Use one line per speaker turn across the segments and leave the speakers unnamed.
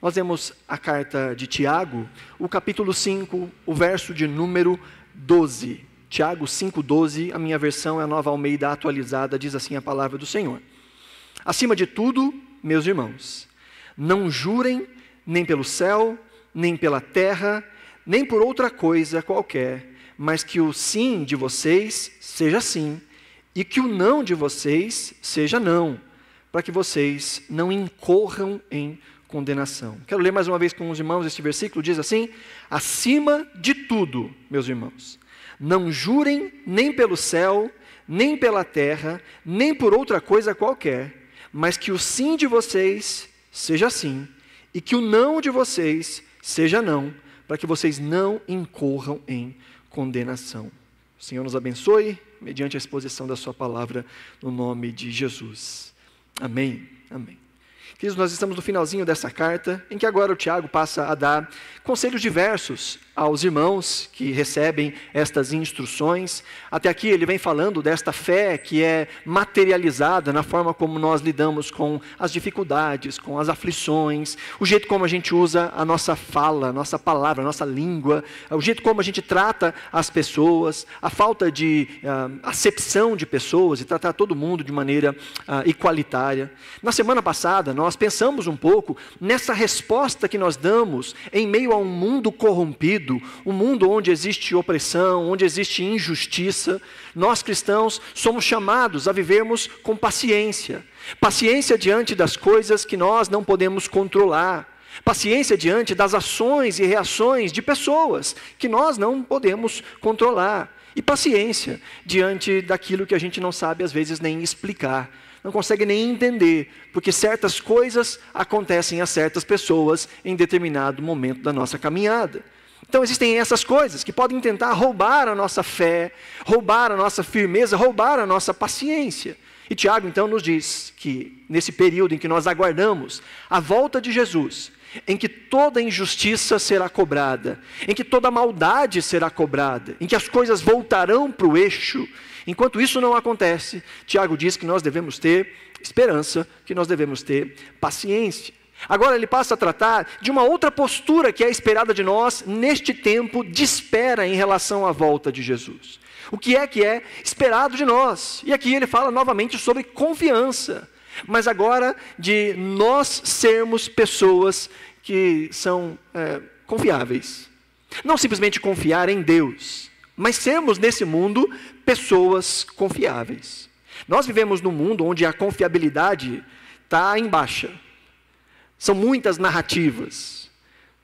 Nós vemos a carta de Tiago, o capítulo 5, o verso de número 12. Tiago 5,12, a minha versão é a Nova Almeida atualizada, diz assim a palavra do Senhor. Acima de tudo, meus irmãos, não jurem nem pelo céu, nem pela terra, nem por outra coisa qualquer, mas que o sim de vocês seja sim, e que o não de vocês seja não, para que vocês não incorram em condenação. Quero ler mais uma vez com os irmãos, este versículo diz assim: acima de tudo, meus irmãos, não jurem nem pelo céu, nem pela terra, nem por outra coisa qualquer, mas que o sim de vocês seja sim, e que o não de vocês seja não, para que vocês não incorram em condenação. O Senhor nos abençoe, mediante a exposição da sua palavra, no nome de Jesus. Amém. Amém. Queridos, nós estamos no finalzinho dessa carta, em que agora o Tiago passa a dar conselhos diversos aos irmãos que recebem estas instruções. Até aqui ele vem falando desta fé que é materializada na forma como nós lidamos com as dificuldades, com as aflições, o jeito como a gente usa a nossa fala, a nossa palavra, a nossa língua, o jeito como a gente trata as pessoas, a falta de acepção de pessoas e tratar todo mundo de maneira igualitária. Na semana passada, nós pensamos um pouco nessa resposta que nós damos em meio a um mundo corrompido, um mundo onde existe opressão, onde existe injustiça. Nós cristãos somos chamados a vivermos com paciência. Paciência diante das coisas que nós não podemos controlar. Paciência diante das ações e reações de pessoas que nós não podemos controlar. E paciência diante daquilo que a gente não sabe às vezes nem explicar. Não consegue nem entender, porque certas coisas acontecem a certas pessoas em determinado momento da nossa caminhada. Então existem essas coisas que podem tentar roubar a nossa fé, roubar a nossa firmeza, roubar a nossa paciência. E Tiago então nos diz que nesse período em que nós aguardamos a volta de Jesus, em que toda injustiça será cobrada, em que toda maldade será cobrada, em que as coisas voltarão para o eixo, enquanto isso não acontece, Tiago diz que nós devemos ter esperança, que nós devemos ter paciência. Agora ele passa a tratar de uma outra postura que é esperada de nós neste tempo de espera em relação à volta de Jesus. O que é esperado de nós? E aqui ele fala novamente sobre confiança, mas agora de nós sermos pessoas que são confiáveis. Não simplesmente confiar em Deus, mas sermos nesse mundo pessoas confiáveis. Nós vivemos num mundo onde a confiabilidade está em baixa. São muitas narrativas.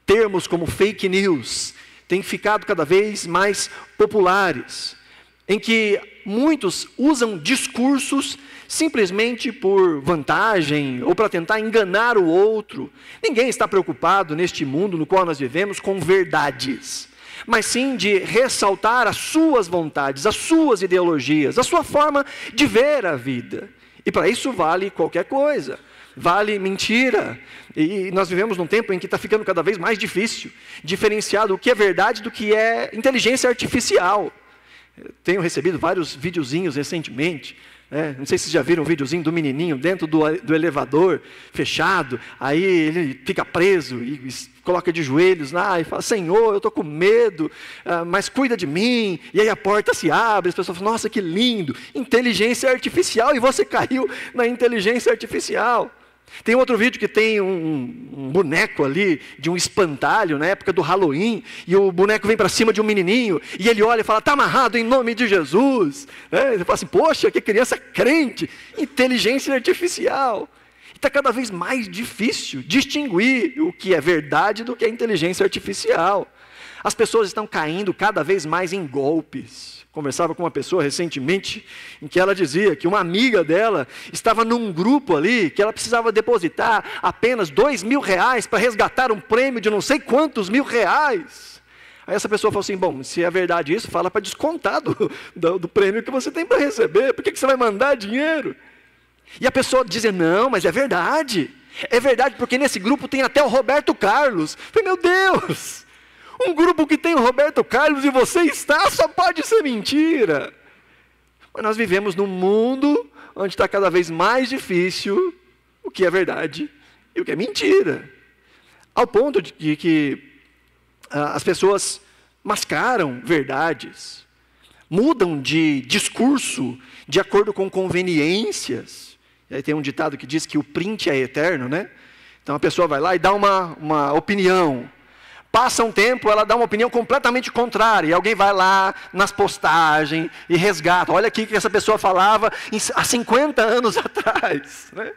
Termos como fake news têm ficado cada vez mais populares, em que muitos usam discursos simplesmente por vantagem ou para tentar enganar o outro. Ninguém está preocupado neste mundo no qual nós vivemos com verdades, mas sim de ressaltar as suas vontades, as suas ideologias, a sua forma de ver a vida. E para isso vale qualquer coisa, vale mentira. E nós vivemos num tempo em que está ficando cada vez mais difícil diferenciar o que é verdade do que é inteligência artificial. Eu tenho recebido vários videozinhos recentemente, não sei se vocês já viram um videozinho do menininho dentro do elevador, fechado, aí ele fica preso e coloca de joelhos lá e fala: Senhor, eu estou com medo, mas cuida de mim. E aí a porta se abre, as pessoas falam: nossa, que lindo, inteligência artificial, e você caiu na inteligência artificial. Tem outro vídeo que tem um boneco ali, de um espantalho, na época do Halloween, e o boneco vem para cima de um menininho, e ele olha e fala: está amarrado em nome de Jesus. Ele fala assim: poxa, que criança crente, inteligência artificial. Está cada vez mais difícil distinguir o que é verdade do que é inteligência artificial. As pessoas estão caindo cada vez mais em golpes. Conversava com uma pessoa recentemente, em que ela dizia que uma amiga dela estava num grupo ali, que ela precisava depositar apenas R$2.000 para resgatar um prêmio de não sei quantos mil reais. Aí essa pessoa falou assim: bom, se é verdade isso, fala para descontar do prêmio que você tem para receber, por que você vai mandar dinheiro? E a pessoa dizia: não, mas é verdade porque nesse grupo tem até o Roberto Carlos. Eu falei: meu Deus! Um grupo que tem o Roberto Carlos e você está, só pode ser mentira. Mas nós vivemos num mundo onde está cada vez mais difícil o que é verdade e o que é mentira. ao ponto de que as pessoas mascaram verdades, mudam de discurso de acordo com conveniências. E aí tem um ditado que diz que o print é eterno, né? Então a pessoa vai lá e dá uma opinião. Passa um tempo, ela dá uma opinião completamente contrária, e alguém vai lá nas postagens e resgata. Olha aqui o que essa pessoa falava há 50 anos atrás, né?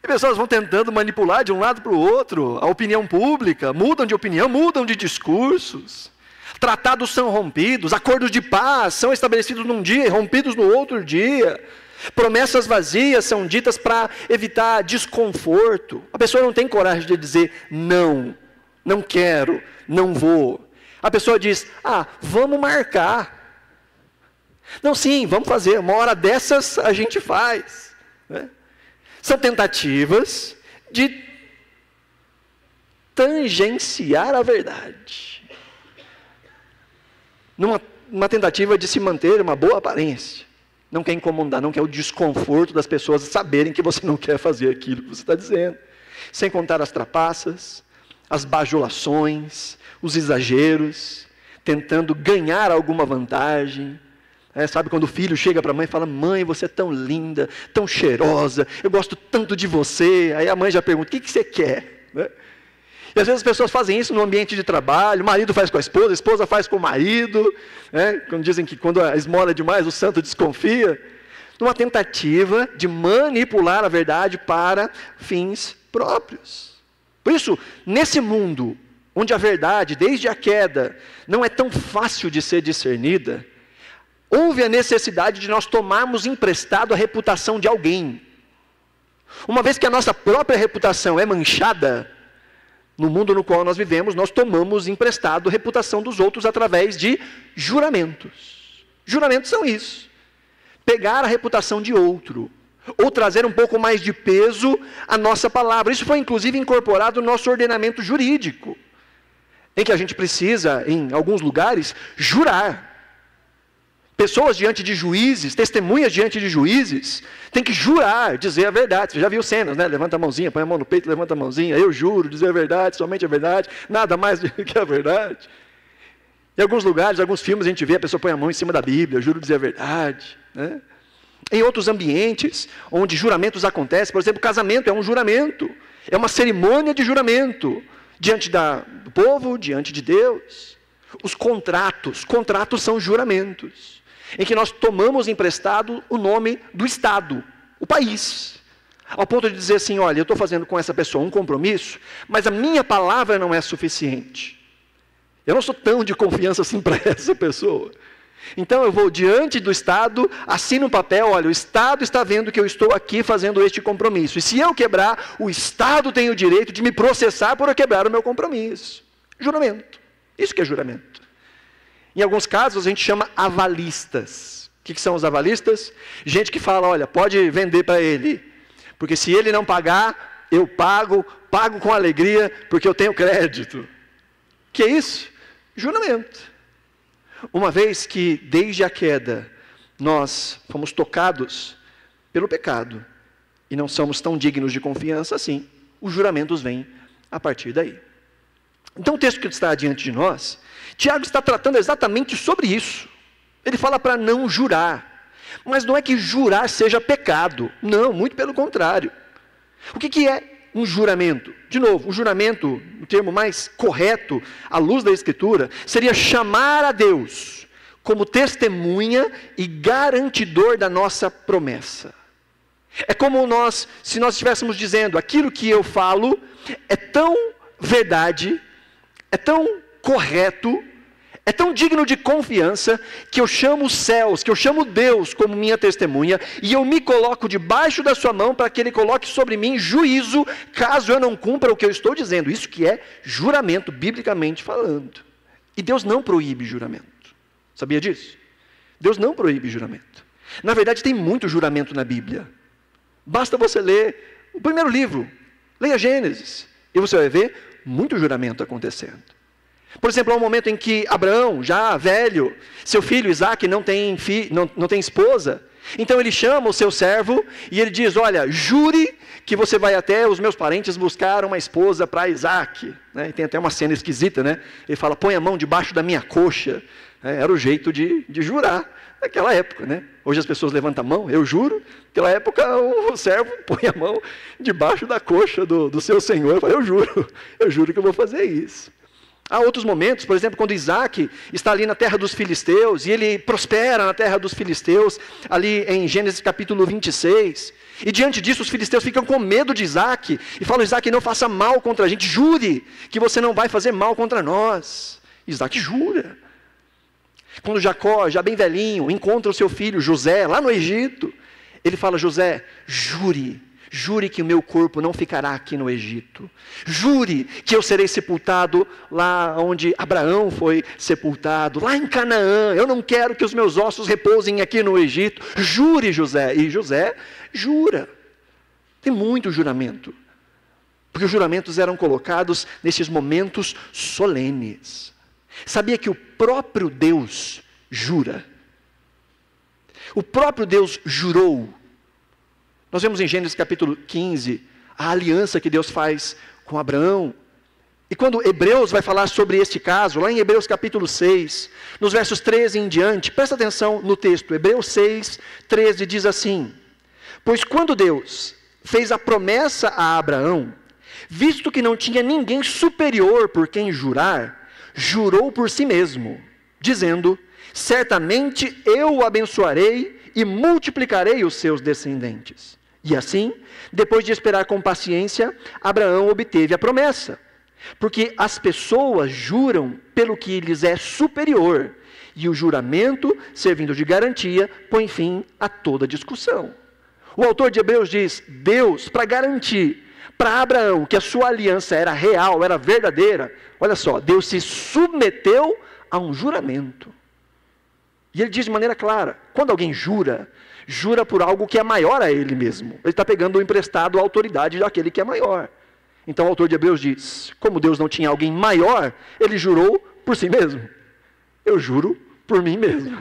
E pessoas vão tentando manipular de um lado para o outro a opinião pública, mudam de opinião, mudam de discursos. Tratados são rompidos, acordos de paz são estabelecidos num dia e rompidos no outro dia. Promessas vazias são ditas para evitar desconforto. A pessoa não tem coragem de dizer não, não quero, não vou. A pessoa diz, vamos marcar. Não, sim, vamos fazer, uma hora dessas a gente faz, né? São tentativas de tangenciar a verdade. Numa tentativa de se manter uma boa aparência. Não quer incomodar, não quer o desconforto das pessoas saberem que você não quer fazer aquilo que você está dizendo. Sem contar as trapaças, as bajulações, os exageros, tentando ganhar alguma vantagem. Sabe quando o filho chega para a mãe e fala, mãe, você é tão linda, tão cheirosa, eu gosto tanto de você. Aí a mãe já pergunta, o que você quer? Né? E às vezes as pessoas fazem isso no ambiente de trabalho, o marido faz com a esposa faz com o marido, né? Quando dizem que quando a esmola é demais, o santo desconfia. Numa tentativa de manipular a verdade para fins próprios. Por isso, nesse mundo, onde a verdade, desde a queda, não é tão fácil de ser discernida, houve a necessidade de nós tomarmos emprestado a reputação de alguém. Uma vez que a nossa própria reputação é manchada, no mundo no qual nós vivemos, nós tomamos emprestado a reputação dos outros através de juramentos. Juramentos são isso. Pegar a reputação de outro, ou trazer um pouco mais de peso à nossa palavra. Isso foi inclusive incorporado no nosso ordenamento jurídico, em que a gente precisa, em alguns lugares, jurar. Pessoas diante de juízes, testemunhas diante de juízes, têm que jurar, dizer a verdade. Você já viu cenas, né? Levanta a mãozinha, põe a mão no peito, levanta a mãozinha. Eu juro dizer a verdade, somente a verdade, nada mais do que a verdade. Em alguns lugares, alguns filmes, a gente vê a pessoa põe a mão em cima da Bíblia, eu juro dizer a verdade, né? Em outros ambientes, onde juramentos acontecem, por exemplo, casamento é um juramento, é uma cerimônia de juramento, diante do povo, diante de Deus. Os contratos são juramentos, em que nós tomamos emprestado o nome do Estado, o país, ao ponto de dizer assim, olha, eu estou fazendo com essa pessoa um compromisso, mas a minha palavra não é suficiente. Eu não sou tão de confiança assim para essa pessoa. Então eu vou diante do Estado, assino um papel, olha, o Estado está vendo que eu estou aqui fazendo este compromisso. E se eu quebrar, o Estado tem o direito de me processar por eu quebrar o meu compromisso. Juramento. Isso que é juramento. Em alguns casos a gente chama avalistas. O que são os avalistas? Gente que fala, olha, pode vender para ele, porque se ele não pagar, eu pago com alegria, porque eu tenho crédito. Que é isso? Juramento. Uma vez que desde a queda nós fomos tocados pelo pecado e não somos tão dignos de confiança assim, os juramentos vêm a partir daí. Então o texto que está diante de nós, Tiago está tratando exatamente sobre isso. Ele fala para não jurar, mas não é que jurar seja pecado, não, muito pelo contrário. O que é um juramento? De novo, um juramento, o termo mais correto, à luz da Escritura, seria chamar a Deus como testemunha e garantidor da nossa promessa. É como se nós estivéssemos dizendo, aquilo que eu falo é tão verdade, é tão correto, é tão digno de confiança, que eu chamo os céus, que eu chamo Deus como minha testemunha, e eu me coloco debaixo da sua mão, para que Ele coloque sobre mim juízo, caso eu não cumpra o que eu estou dizendo. Isso que é juramento, biblicamente falando. E Deus não proíbe juramento. Sabia disso? Deus não proíbe juramento. Na verdade, tem muito juramento na Bíblia. Basta você ler o primeiro livro, leia Gênesis, e você vai ver muito juramento acontecendo. Por exemplo, há um momento em que Abraão, já velho, seu filho Isaque não tem esposa. Então ele chama o seu servo e ele diz, olha, jure que você vai até os meus parentes buscar uma esposa para Isaque. Né? E tem até uma cena esquisita, né? Ele fala, põe a mão debaixo da minha coxa. Era o jeito de jurar naquela época, né? Hoje as pessoas levantam a mão, eu juro. Naquela época o servo põe a mão debaixo da coxa do seu senhor. Fala, eu juro que eu vou fazer isso. Há outros momentos, por exemplo, quando Isaque está ali na terra dos filisteus, e ele prospera na terra dos filisteus, ali em Gênesis capítulo 26, e diante disso os filisteus ficam com medo de Isaque, e falam, Isaque, não faça mal contra a gente, jure que você não vai fazer mal contra nós. Isaque jura. Quando Jacó, já bem velhinho, encontra o seu filho José, lá no Egito, ele fala, José, jure que o meu corpo não ficará aqui no Egito. Jure que eu serei sepultado lá onde Abraão foi sepultado, lá em Canaã. Eu não quero que os meus ossos repousem aqui no Egito. Jure, José. E José jura. Tem muito juramento. Porque os juramentos eram colocados nesses momentos solenes. Sabia que o próprio Deus jura? O próprio Deus jurou. Nós vemos em Gênesis capítulo 15, a aliança que Deus faz com Abraão. E quando Hebreus vai falar sobre este caso, lá em Hebreus capítulo 6, nos versos 13 em diante, presta atenção no texto, Hebreus 6, 13 diz assim, pois quando Deus fez a promessa a Abraão, visto que não tinha ninguém superior por quem jurar, jurou por si mesmo, dizendo, certamente eu o abençoarei e multiplicarei os seus descendentes. E assim, depois de esperar com paciência, Abraão obteve a promessa. Porque as pessoas juram pelo que lhes é superior, e o juramento, servindo de garantia, põe fim a toda discussão. O autor de Hebreus diz, Deus, para garantir para Abraão que a sua aliança era real, era verdadeira, olha só, Deus se submeteu a um juramento. E ele diz de maneira clara, quando alguém jura por algo que é maior a ele mesmo. Ele está pegando emprestado a autoridade daquele que é maior. Então o autor de Hebreus diz, como Deus não tinha alguém maior, ele jurou por si mesmo. Eu juro por mim mesmo.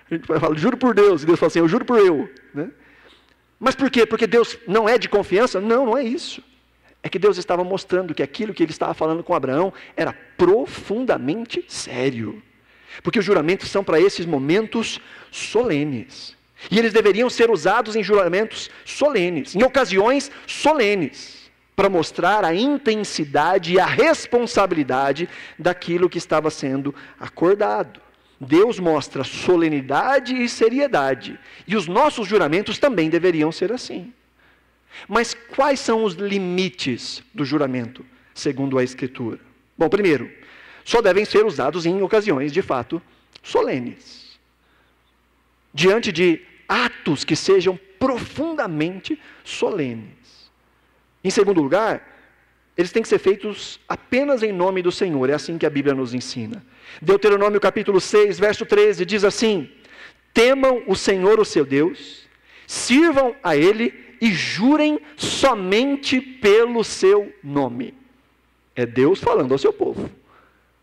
A gente fala, juro por Deus, e Deus fala assim, eu juro por eu. Né? Mas por quê? Porque Deus não é de confiança? Não, não é isso. É que Deus estava mostrando que aquilo que ele estava falando com Abraão era profundamente sério. Porque os juramentos são para esses momentos solenes. E eles deveriam ser usados em juramentos solenes, em ocasiões solenes, para mostrar a intensidade e a responsabilidade daquilo que estava sendo acordado. Deus mostra solenidade e seriedade, e os nossos juramentos também deveriam ser assim. Mas quais são os limites do juramento, segundo a Escritura? Bom, primeiro, só devem ser usados em ocasiões, de fato, solenes. Diante de atos que sejam profundamente solenes. Em segundo lugar, eles têm que ser feitos apenas em nome do Senhor. É assim que a Bíblia nos ensina. Deuteronômio capítulo 6, verso 13, diz assim, temam o Senhor, o seu Deus, sirvam a Ele e jurem somente pelo seu nome. É Deus falando ao seu povo.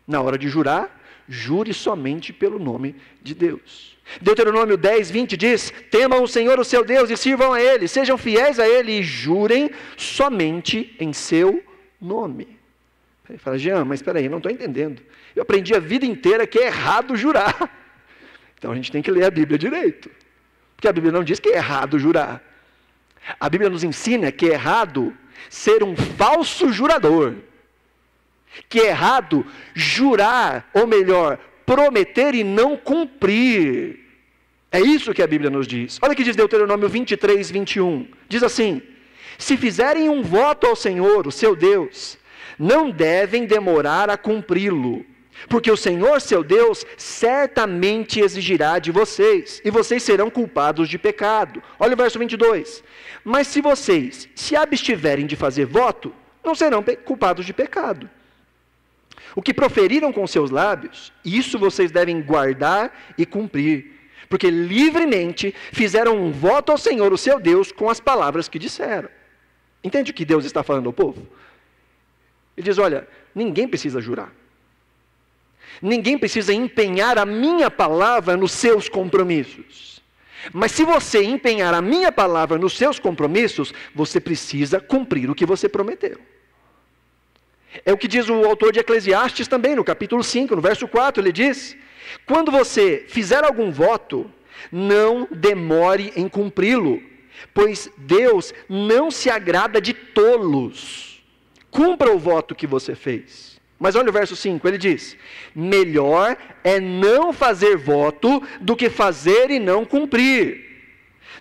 Na hora de jurar, jure somente pelo nome de Deus. Deuteronômio 10, 20 diz, temam o Senhor, o seu Deus, e sirvam a Ele, sejam fiéis a Ele e jurem somente em seu nome. Ele fala, Jean, mas espera aí, não estou entendendo. Eu aprendi a vida inteira que é errado jurar. Então a gente tem que ler a Bíblia direito. Porque a Bíblia não diz que é errado jurar. A Bíblia nos ensina que é errado ser um falso jurador. Que é errado jurar, ou melhor, prometer e não cumprir. É isso que a Bíblia nos diz. Olha o que diz Deuteronômio 23, 21. Diz assim, se fizerem um voto ao Senhor, o seu Deus, não devem demorar a cumpri-lo, porque o Senhor, seu Deus, certamente exigirá de vocês, e vocês serão culpados de pecado. Olha o verso 22. Mas se vocês se abstiverem de fazer voto, não serão culpados de pecado. O que proferiram com seus lábios, isso vocês devem guardar e cumprir, porque livremente fizeram um voto ao Senhor, o seu Deus, com as palavras que disseram. Entende o que Deus está falando ao povo? Ele diz, olha, ninguém precisa jurar. Ninguém precisa empenhar a minha palavra nos seus compromissos. Mas se você empenhar a minha palavra nos seus compromissos, você precisa cumprir o que você prometeu. É o que diz o autor de Eclesiastes também, no capítulo 5, no verso 4, ele diz: quando você fizer algum voto, não demore em cumpri-lo, pois Deus não se agrada de tolos. Cumpra o voto que você fez. Mas olha o verso 5, ele diz: melhor é não fazer voto do que fazer e não cumprir.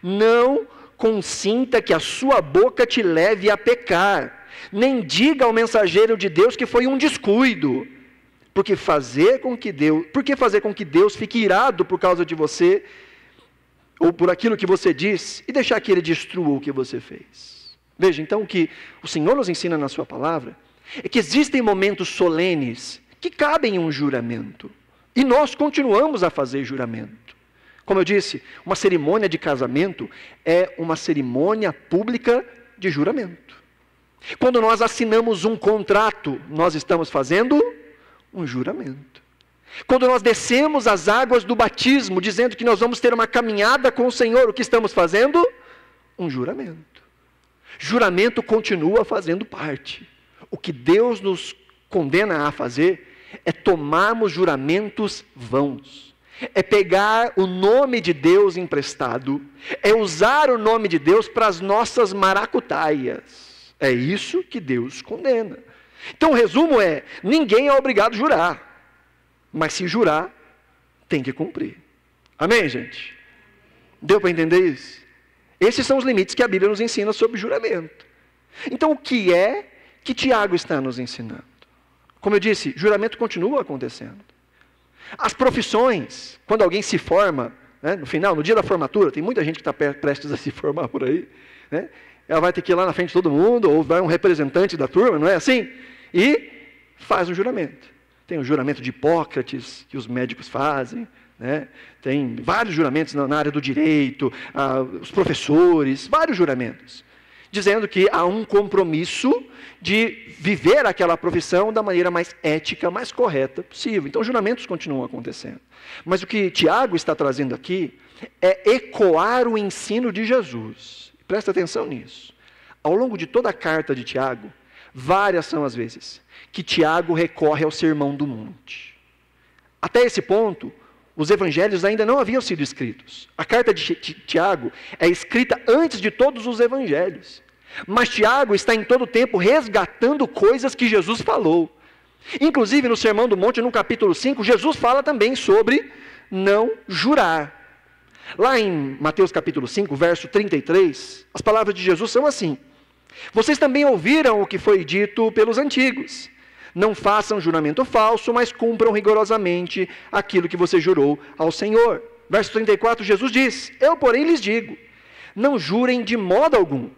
Não consinta que a sua boca te leve a pecar, nem diga ao mensageiro de Deus que foi um descuido. Porque fazer com que Deus fique irado por causa de você, ou por aquilo que você diz, e deixar que Ele destrua o que você fez. Veja, então, o que o Senhor nos ensina na sua palavra, é que existem momentos solenes que cabem um juramento. E nós continuamos a fazer juramento. Como eu disse, uma cerimônia de casamento é uma cerimônia pública de juramento. Quando nós assinamos um contrato, nós estamos fazendo um juramento. Quando nós descemos as águas do batismo, dizendo que nós vamos ter uma caminhada com o Senhor, o que estamos fazendo? Um juramento. Juramento continua fazendo parte. O que Deus nos condena a fazer é tomarmos juramentos vãos. É pegar o nome de Deus emprestado, é usar o nome de Deus para as nossas maracutaias. É isso que Deus condena. Então o resumo é: ninguém é obrigado a jurar, mas se jurar, tem que cumprir. Amém, gente? Deu para entender isso? Esses são os limites que a Bíblia nos ensina sobre juramento. Então o que é que Tiago está nos ensinando? Como eu disse, juramento continua acontecendo. As profissões, quando alguém se forma, né, no final, no dia da formatura, tem muita gente que está prestes a se formar por aí, né? Ela vai ter que ir lá na frente de todo mundo, ou vai um representante da turma, não é assim? E faz um juramento. Tem o juramento de Hipócrates, que os médicos fazem, né? Tem vários juramentos na área do direito, os professores, vários juramentos, dizendo que há um compromisso de viver aquela profissão da maneira mais ética, mais correta possível. Então, juramentos continuam acontecendo. Mas o que Tiago está trazendo aqui é ecoar o ensino de Jesus. Presta atenção nisso. Ao longo de toda a carta de Tiago, várias são as vezes que Tiago recorre ao Sermão do Monte. Até esse ponto, os evangelhos ainda não haviam sido escritos. A carta de Tiago é escrita antes de todos os evangelhos. Mas Tiago está em todo o tempo resgatando coisas que Jesus falou. Inclusive no Sermão do Monte, no capítulo 5, Jesus fala também sobre não jurar. Lá em Mateus capítulo 5, verso 33, as palavras de Jesus são assim: vocês também ouviram o que foi dito pelos antigos. Não façam juramento falso, mas cumpram rigorosamente aquilo que você jurou ao Senhor. Verso 34, Jesus diz: eu, porém, lhes digo, não jurem de modo algum,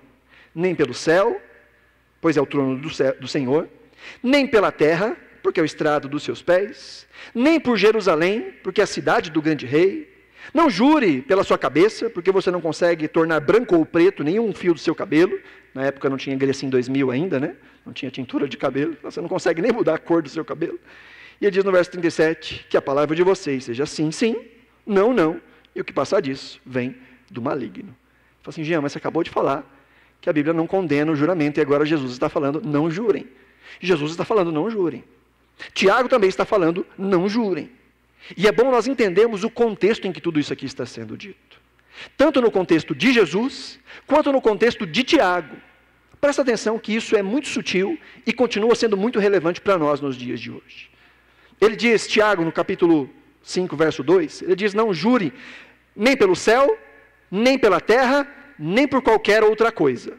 nem pelo céu, pois é o trono do Senhor, nem pela terra, porque é o estrado dos seus pés, nem por Jerusalém, porque é a cidade do grande rei. Não jure pela sua cabeça, porque você não consegue tornar branco ou preto nenhum fio do seu cabelo. Na época não tinha Grecin 2000 ainda, né? Não tinha tintura de cabelo, você não consegue nem mudar a cor do seu cabelo. E ele diz no verso 37, que a palavra de vocês seja sim, sim, não, não, e o que passar disso vem do maligno. Fala assim: Jean, mas você acabou de falar que a Bíblia não condena o juramento, e agora Jesus está falando, não jurem. Jesus está falando, não jurem. Tiago também está falando, não jurem. E é bom nós entendermos o contexto em que tudo isso aqui está sendo dito. Tanto no contexto de Jesus, quanto no contexto de Tiago. Presta atenção que isso é muito sutil e continua sendo muito relevante para nós nos dias de hoje. Ele diz, Tiago, no capítulo 5, verso 2, ele diz: não jure nem pelo céu, nem pela terra, nem por qualquer outra coisa.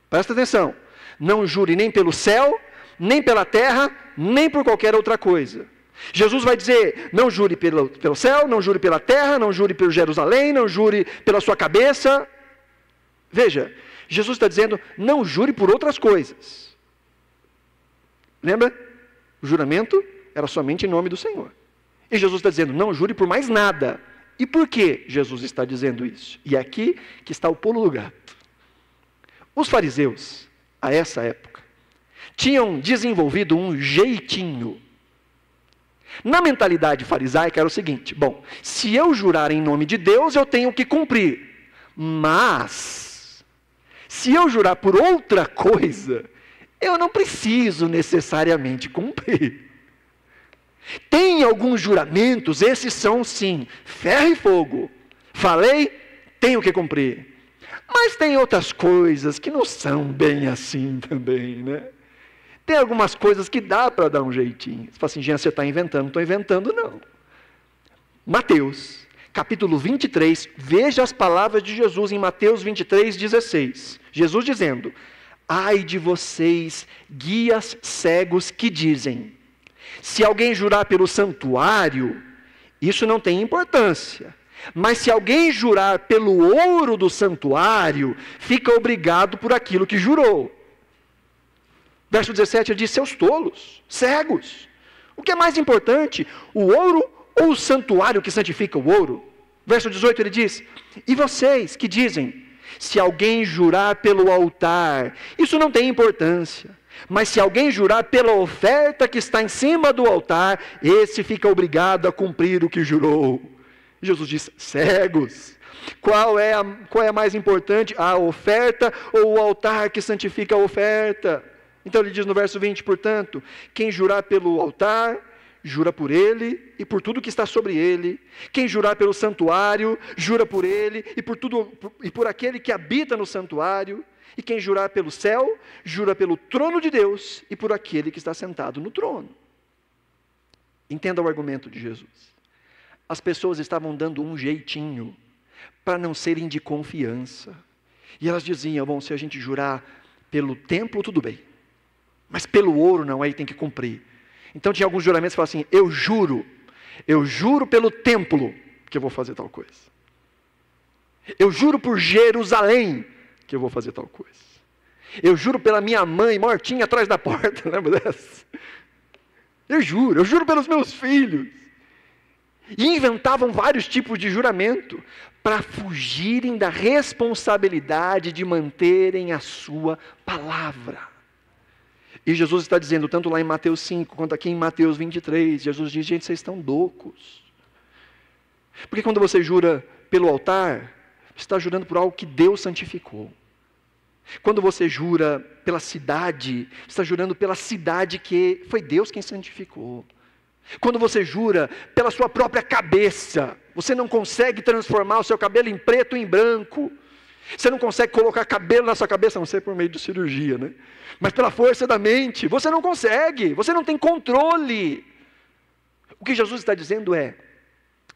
Presta atenção. Não jure nem pelo céu, nem pela terra, nem por qualquer outra coisa. Jesus vai dizer: não jure pelo céu, não jure pela terra, não jure por Jerusalém, não jure pela sua cabeça. Veja, Jesus está dizendo: não jure por outras coisas. Lembra? O juramento era somente em nome do Senhor. E Jesus está dizendo: não jure por mais nada. E por que Jesus está dizendo isso? E é aqui que está o pulo do gato. Os fariseus, a essa época, tinham desenvolvido um jeitinho Na mentalidade farisaica era o seguinte: bom, se eu jurar em nome de Deus, eu tenho que cumprir. Mas, se eu jurar por outra coisa, eu não preciso necessariamente cumprir. Tem alguns juramentos, esses são sim, ferro e fogo. Falei, tenho que cumprir. Mas tem outras coisas que não são bem assim também, né? Tem algumas coisas que dá para dar um jeitinho. Você fala assim, Jean, você está inventando. Não estou inventando, não. Mateus, capítulo 23, veja as palavras de Jesus em Mateus 23, 16. Jesus dizendo: ai de vocês, guias cegos que dizem, se alguém jurar pelo santuário, isso não tem importância. Mas se alguém jurar pelo ouro do santuário, fica obrigado por aquilo que jurou. Verso 17, ele diz, seus tolos, cegos. O que é mais importante, o ouro ou o santuário que santifica o ouro? Verso 18, ele diz, e vocês que dizem, se alguém jurar pelo altar, isso não tem importância. Mas se alguém jurar pela oferta que está em cima do altar, esse fica obrigado a cumprir o que jurou. Jesus diz, cegos. Qual é mais importante, a oferta ou o altar que santifica a oferta? Então ele diz no verso 20, portanto, quem jurar pelo altar, jura por ele e por tudo que está sobre ele. Quem jurar pelo santuário, jura por ele e por aquele que habita no santuário. E quem jurar pelo céu, jura pelo trono de Deus e por aquele que está sentado no trono. Entenda o argumento de Jesus. As pessoas estavam dando um jeitinho para não serem de confiança. E elas diziam, bom, se a gente jurar pelo templo, tudo bem. Mas pelo ouro não, aí tem que cumprir. Então tinha alguns juramentos que falavam assim, eu juro pelo templo que eu vou fazer tal coisa. Eu juro por Jerusalém que eu vou fazer tal coisa. Eu juro pela minha mãe mortinha atrás da porta, lembra dessa? Eu juro pelos meus filhos. E inventavam vários tipos de juramento para fugirem da responsabilidade de manterem a sua palavra. E Jesus está dizendo, tanto lá em Mateus 5, quanto aqui em Mateus 23, Jesus diz, gente, vocês estão loucos. Porque quando você jura pelo altar, você está jurando por algo que Deus santificou. Quando você jura pela cidade, você está jurando pela cidade que foi Deus quem santificou. Quando você jura pela sua própria cabeça, você não consegue transformar o seu cabelo em preto ou em branco. Você não consegue colocar cabelo na sua cabeça, a não ser por meio de cirurgia, né? Mas pela força da mente, você não consegue, você não tem controle. O que Jesus está dizendo é,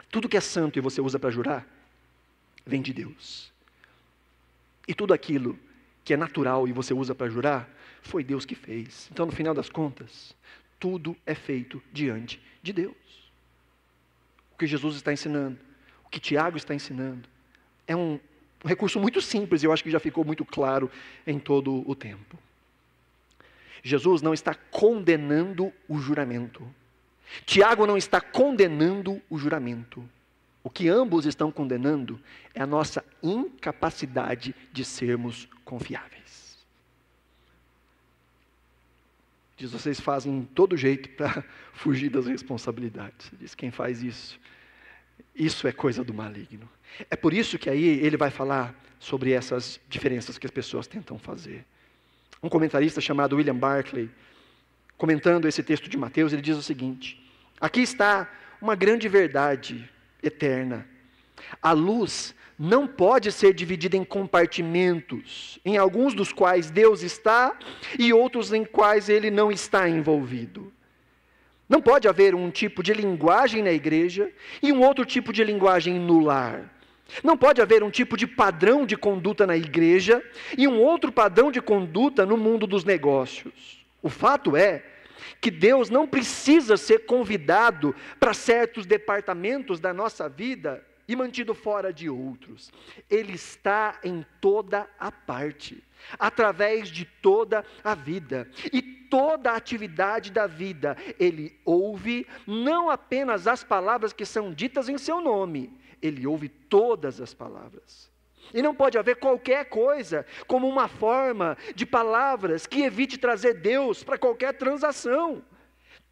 tudo que é santo e você usa para jurar, vem de Deus. E tudo aquilo que é natural e você usa para jurar, foi Deus que fez. Então, no final das contas, tudo é feito diante de Deus. O que Jesus está ensinando, o que Tiago está ensinando, é um recurso muito simples, e eu acho que já ficou muito claro em todo o tempo. Jesus não está condenando o juramento. Tiago não está condenando o juramento. O que ambos estão condenando é a nossa incapacidade de sermos confiáveis. Diz, vocês fazem todo jeito para fugir das responsabilidades. Diz, quem faz isso, isso é coisa do maligno. É por isso que aí ele vai falar sobre essas diferenças que as pessoas tentam fazer. Um comentarista chamado William Barclay, comentando esse texto de Mateus, ele diz o seguinte, aqui está uma grande verdade eterna. A luz não pode ser dividida em compartimentos, em alguns dos quais Deus está e outros em quais Ele não está envolvido. Não pode haver um tipo de linguagem na igreja e um outro tipo de linguagem no lar. Não pode haver um tipo de padrão de conduta na igreja e um outro padrão de conduta no mundo dos negócios. O fato é que Deus não precisa ser convidado para certos departamentos da nossa vida e mantido fora de outros. Ele está em toda a parte, através de toda a vida. E toda a atividade da vida, Ele ouve não apenas as palavras que são ditas em seu nome, Ele ouve todas as palavras. E não pode haver qualquer coisa como uma forma de palavras que evite trazer Deus para qualquer transação.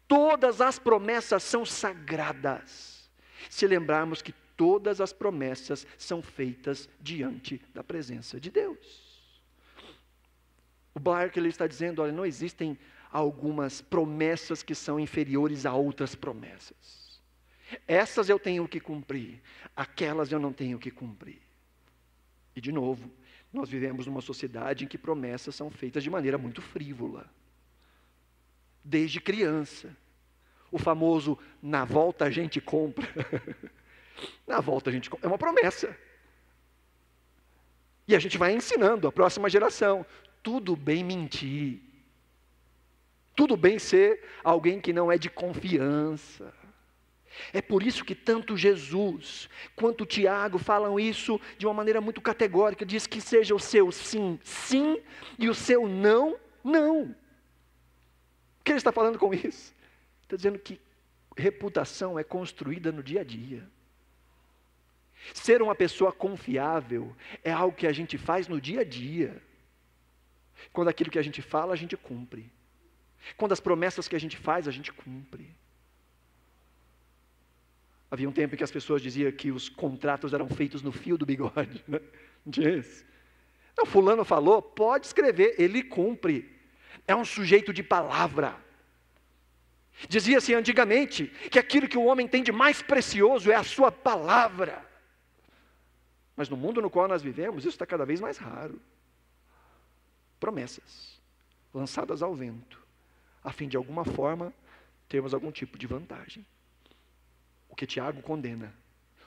Todas as promessas são sagradas, se lembrarmos que todas as promessas são feitas diante da presença de Deus. O Barclay ele está dizendo, olha, não existem algumas promessas que são inferiores a outras promessas. Essas eu tenho que cumprir, aquelas eu não tenho que cumprir. E de novo, nós vivemos numa sociedade em que promessas são feitas de maneira muito frívola. Desde criança. O famoso, na volta a gente compra. Na volta a gente compra. É uma promessa. E a gente vai ensinando a próxima geração. Tudo bem mentir. Tudo bem ser alguém que não é de confiança. É por isso que tanto Jesus quanto Tiago falam isso de uma maneira muito categórica. Diz que seja o seu sim, sim, e o seu não, não. O que ele está falando com isso? Está dizendo que reputação é construída no dia a dia. Ser uma pessoa confiável é algo que a gente faz no dia a dia. Quando aquilo que a gente fala, a gente cumpre. Quando as promessas que a gente faz, a gente cumpre. Havia um tempo em que as pessoas diziam que os contratos eram feitos no fio do bigode. Né? Não tinha isso? Não, fulano falou, pode escrever, ele cumpre. É um sujeito de palavra. Dizia-se antigamente que aquilo que o homem tem de mais precioso é a sua palavra. Mas no mundo no qual nós vivemos, isso está cada vez mais raro. Promessas lançadas ao vento, a fim de alguma forma termos algum tipo de vantagem. O que Tiago condena,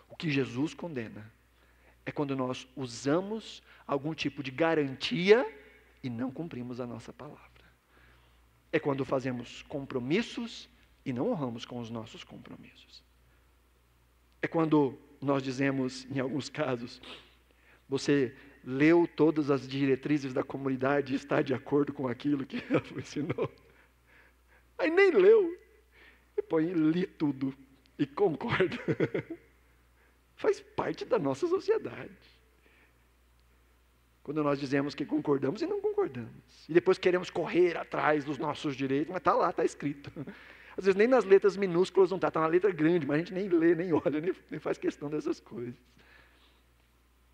o que Jesus condena, é quando nós usamos algum tipo de garantia e não cumprimos a nossa palavra. É quando fazemos compromissos e não honramos com os nossos compromissos. É quando nós dizemos, em alguns casos, você leu todas as diretrizes da comunidade e está de acordo com aquilo que ela ensinou. Aí nem leu. E põe, li tudo e concordo. Faz parte da nossa sociedade. Quando nós dizemos que concordamos e não concordamos. E depois queremos correr atrás dos nossos direitos, mas está lá, está escrito. Às vezes nem nas letras minúsculas não está, está na letra grande, mas a gente nem lê, nem olha, nem faz questão dessas coisas.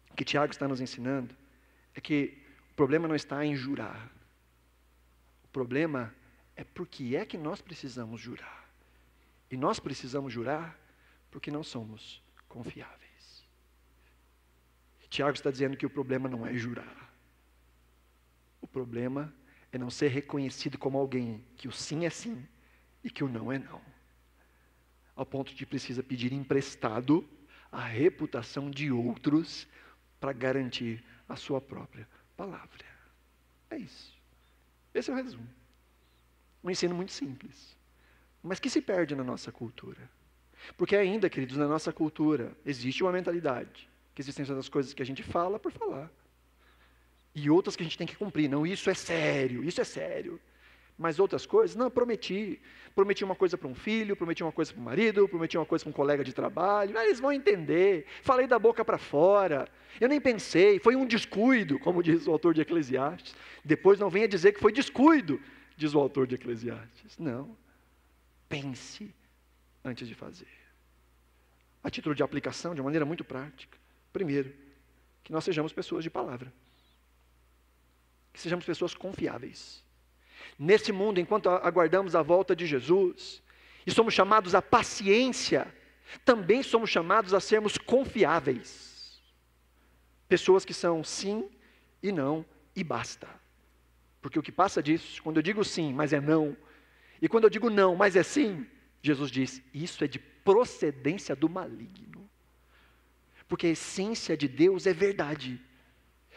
O que Tiago está nos ensinando é que o problema não está em jurar. O problema é porque é que nós precisamos jurar. E nós precisamos jurar porque não somos confiáveis. Tiago está dizendo que o problema não é jurar. O problema é não ser reconhecido como alguém que o sim é sim e que o não é não. Ao ponto de precisa pedir emprestado a reputação de outros para garantir a sua própria palavra. É isso. Esse é o resumo. Um ensino muito simples, mas que se perde na nossa cultura. Porque ainda, queridos, na nossa cultura existe uma mentalidade que existem certas coisas que a gente fala por falar. E outras que a gente tem que cumprir. Não, isso é sério, isso é sério. Mas outras coisas, não, prometi. Prometi uma coisa para um filho, prometi uma coisa para um marido, prometi uma coisa para um colega de trabalho. Eles vão entender. Falei da boca para fora. Eu nem pensei, foi um descuido, como diz o autor de Eclesiastes. Depois não venha dizer que foi descuido, diz o autor de Eclesiastes. Não. Pense antes de fazer. A título de aplicação, de maneira muito prática. Primeiro, que nós sejamos pessoas de palavra. Que sejamos pessoas confiáveis. Nesse mundo, enquanto aguardamos a volta de Jesus, e somos chamados à paciência, também somos chamados a sermos confiáveis. Pessoas que são sim e não e basta. Porque o que passa disso, quando eu digo sim, mas é não, e quando eu digo não, mas é sim, Jesus diz, isso é de procedência do maligno. Porque a essência de Deus é verdade.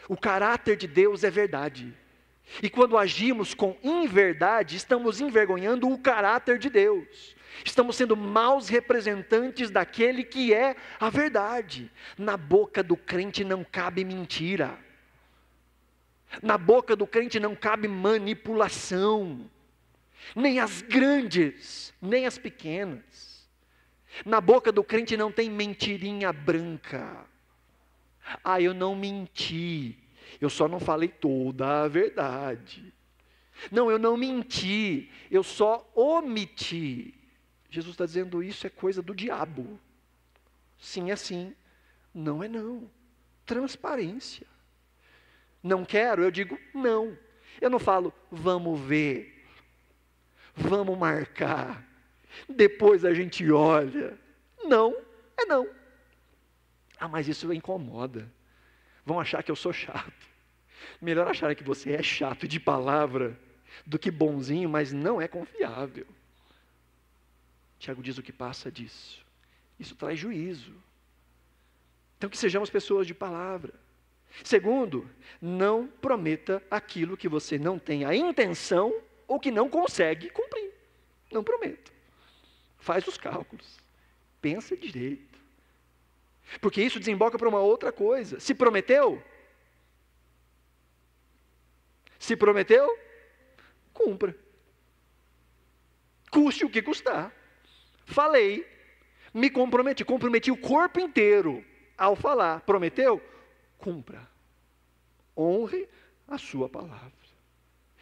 O caráter de Deus é verdade. E quando agimos com inverdade, estamos envergonhando o caráter de Deus. Estamos sendo maus representantes daquele que é a verdade. Na boca do crente não cabe mentira. Na boca do crente não cabe manipulação. Nem as grandes, nem as pequenas. Na boca do crente não tem mentirinha branca. Ah, eu não menti. Eu só não falei toda a verdade. Não, eu não menti, eu só omiti. Jesus está dizendo isso é coisa do diabo. Sim é sim, não é não. Transparência. Não quero, eu digo não. Eu não falo, vamos ver, vamos marcar, depois a gente olha. Não, é não. Ah, mas isso incomoda. Vão achar que eu sou chato. Melhor achar que você é chato de palavra do que bonzinho, mas não é confiável. Tiago diz o que passa disso. Isso traz juízo. Então que sejamos pessoas de palavra. Segundo, não prometa aquilo que você não tem a intenção ou que não consegue cumprir. Não prometa. Faz os cálculos. Pensa direito. Porque isso desemboca para uma outra coisa. Se prometeu, cumpra. Custe o que custar. Falei, me comprometi o corpo inteiro ao falar. Prometeu? Cumpra. Honre a sua palavra.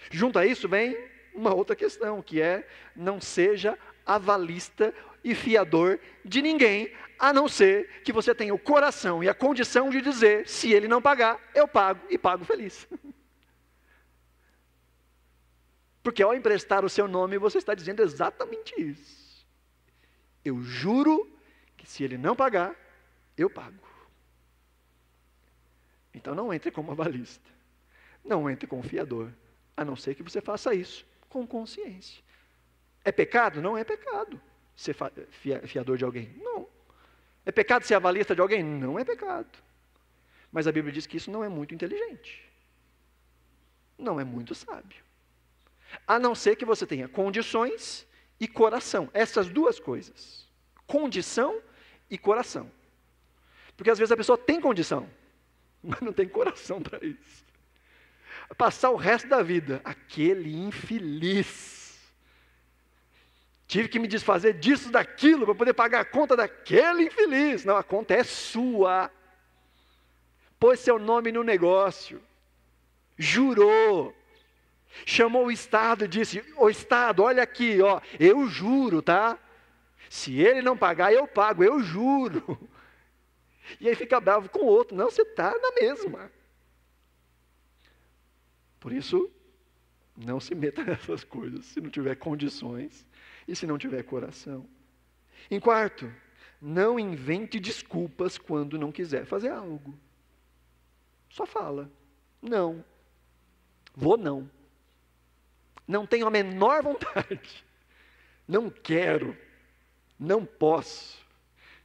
Junto a isso vem uma outra questão, que é não seja avalista e fiador de ninguém, a não ser que você tenha o coração e a condição de dizer, se ele não pagar, eu pago e pago feliz. Porque ao emprestar o seu nome, você está dizendo exatamente isso. Eu juro que se ele não pagar, eu pago. Então não entre como avalista. Não entre como fiador. A não ser que você faça isso com consciência. É pecado? Não é pecado ser fiador de alguém. Não. É pecado ser avalista de alguém? Não é pecado. Mas a Bíblia diz que isso não é muito inteligente. Não é muito sábio. A não ser que você tenha condições e coração. Essas duas coisas. Condição e coração. Porque às vezes a pessoa tem condição, mas não tem coração para isso. Passar o resto da vida, aquele infeliz. Tive que me desfazer disso, daquilo, para poder pagar a conta daquele infeliz. Não, a conta é sua. Pôs seu nome no negócio. Jurou. Chamou o Estado e disse, ô Estado, olha aqui, ó, eu juro, tá? Se ele não pagar, eu pago, eu juro. E aí fica bravo com o outro. Não, você está na mesma. Por isso, não se meta nessas coisas, se não tiver condições e se não tiver coração. Em quarto, não invente desculpas quando não quiser fazer algo. Só fala, não, vou não. Não tenho a menor vontade. Não quero. Não posso.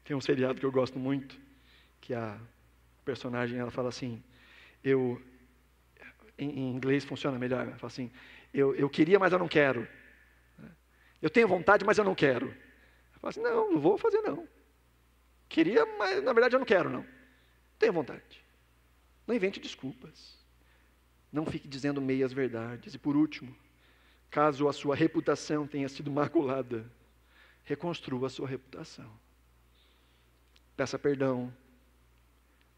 Tem um seriado que eu gosto muito, que a personagem, ela fala assim, em inglês funciona melhor, ela fala assim, eu queria, mas eu não quero. Eu tenho vontade, mas eu não quero. Ela fala assim, não vou fazer não. Queria, mas na verdade eu não quero não. Tenho vontade. Não invente desculpas. Não fique dizendo meias verdades. E por último, caso a sua reputação tenha sido maculada, reconstrua a sua reputação. Peça perdão.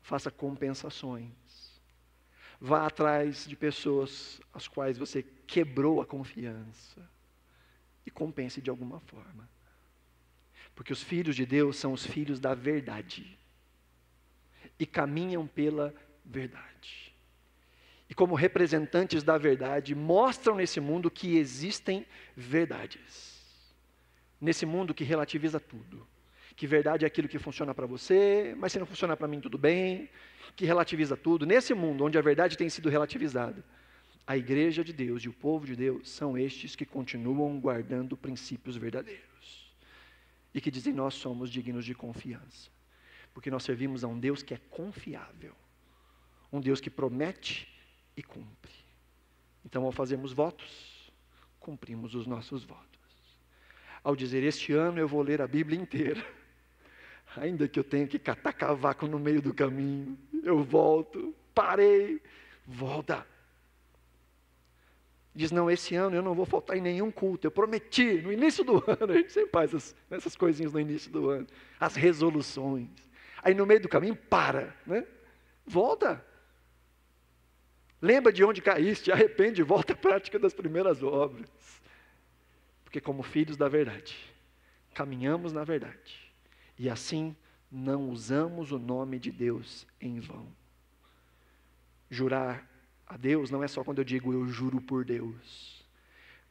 Faça compensações. Vá atrás de pessoas às quais você quebrou a confiança. E compense de alguma forma. Porque os filhos de Deus são os filhos da verdade. E caminham pela verdade. E como representantes da verdade, mostram nesse mundo que existem verdades. Nesse mundo que relativiza tudo. Que verdade é aquilo que funciona para você, mas se não funciona para mim, tudo bem. Que relativiza tudo. Nesse mundo onde a verdade tem sido relativizada, a igreja de Deus e o povo de Deus são estes que continuam guardando princípios verdadeiros. E que dizem, nós somos dignos de confiança. Porque nós servimos a um Deus que é confiável. Um Deus que promete e cumpre. Então, ao fazermos votos, cumprimos os nossos votos. Ao dizer, este ano eu vou ler a Bíblia inteira, ainda que eu tenha que catar cavaco no meio do caminho, eu volto, parei, volta. Diz, não, esse ano eu não vou faltar em nenhum culto, eu prometi, no início do ano, a gente sempre faz essas coisinhas no início do ano, as resoluções. Aí no meio do caminho, para, né? Volta. Lembra de onde caíste, arrepende e volta à prática das primeiras obras. Porque como filhos da verdade, caminhamos na verdade. E assim não usamos o nome de Deus em vão. Jurar a Deus não é só quando eu digo eu juro por Deus.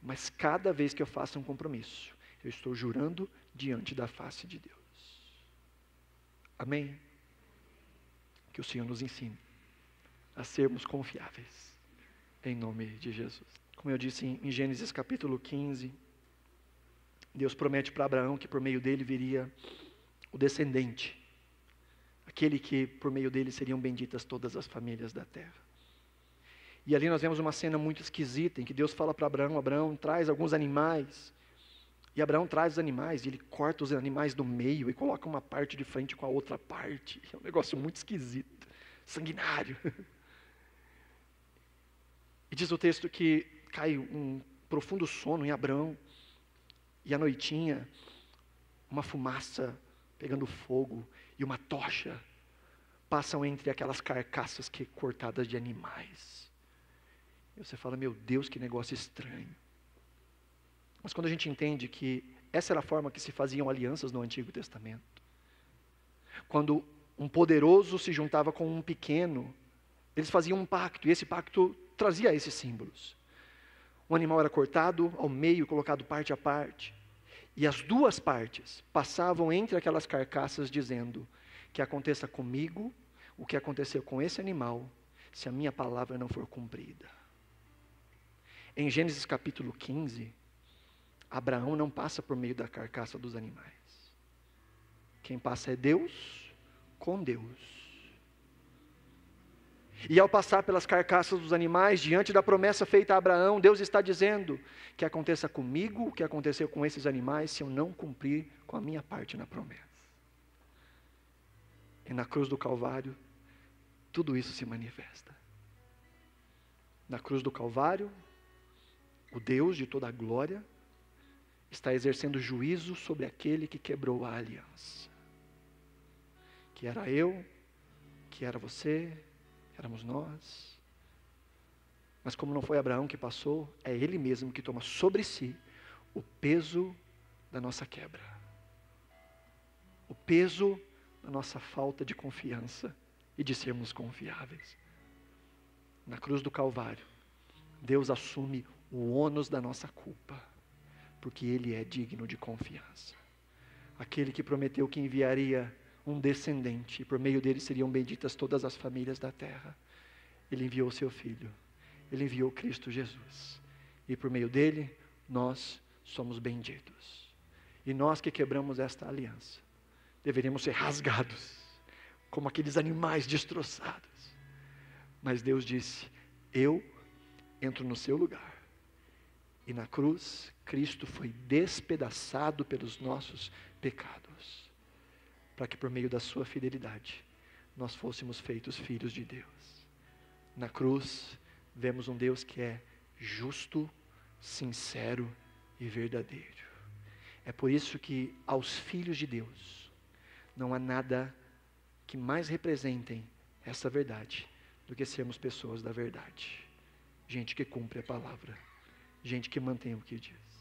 Mas cada vez que eu faço um compromisso, eu estou jurando diante da face de Deus. Amém? Que o Senhor nos ensine a sermos confiáveis, em nome de Jesus. Como eu disse em Gênesis capítulo 15, Deus promete para Abraão que por meio dele viria o descendente, aquele que por meio dele seriam benditas todas as famílias da terra. E ali nós vemos uma cena muito esquisita, em que Deus fala para Abraão, Abraão traz alguns animais, e Abraão traz os animais, e ele corta os animais do meio, e coloca uma parte de frente com a outra parte, é um negócio muito esquisito, sanguinário. E diz o texto que cai um profundo sono em Abraão, e à noitinha, uma fumaça pegando fogo, e uma tocha, passam entre aquelas carcaças cortadas de animais. E você fala, meu Deus, que negócio estranho. Mas quando a gente entende que essa era a forma que se faziam alianças no Antigo Testamento, quando um poderoso se juntava com um pequeno, eles faziam um pacto, e esse pacto trazia esses símbolos. O animal era cortado ao meio, colocado parte a parte, e as duas partes passavam entre aquelas carcaças dizendo que aconteça comigo o que aconteceu com esse animal, se a minha palavra não for cumprida. Em Gênesis capítulo 15, Abraão não passa por meio da carcaça dos animais. Quem passa é Deus com Deus. E ao passar pelas carcaças dos animais, diante da promessa feita a Abraão, Deus está dizendo que aconteça comigo o que aconteceu com esses animais, se eu não cumprir com a minha parte na promessa. E na cruz do Calvário, tudo isso se manifesta. Na cruz do Calvário, o Deus de toda a glória está exercendo juízo sobre aquele que quebrou a aliança. Que era eu, que era você, éramos nós. Mas como não foi Abraão que passou, é ele mesmo que toma sobre si o peso da nossa quebra. O peso da nossa falta de confiança e de sermos confiáveis. Na cruz do Calvário, Deus assume o ônus da nossa culpa, porque Ele é digno de confiança. Aquele que prometeu que enviaria um descendente, e por meio dele seriam benditas todas as famílias da terra. Ele enviou o seu Filho, Ele enviou Cristo Jesus, e por meio dele, nós somos benditos. E nós que quebramos esta aliança, deveríamos ser rasgados, como aqueles animais destroçados. Mas Deus disse, eu entro no seu lugar. E na cruz, Cristo foi despedaçado pelos nossos pecados, para que por meio da sua fidelidade, nós fôssemos feitos filhos de Deus. Na cruz, vemos um Deus que é justo, sincero e verdadeiro. É por isso que aos filhos de Deus, não há nada que mais representem essa verdade, do que sermos pessoas da verdade. Gente que cumpre a palavra, gente que mantém o que diz.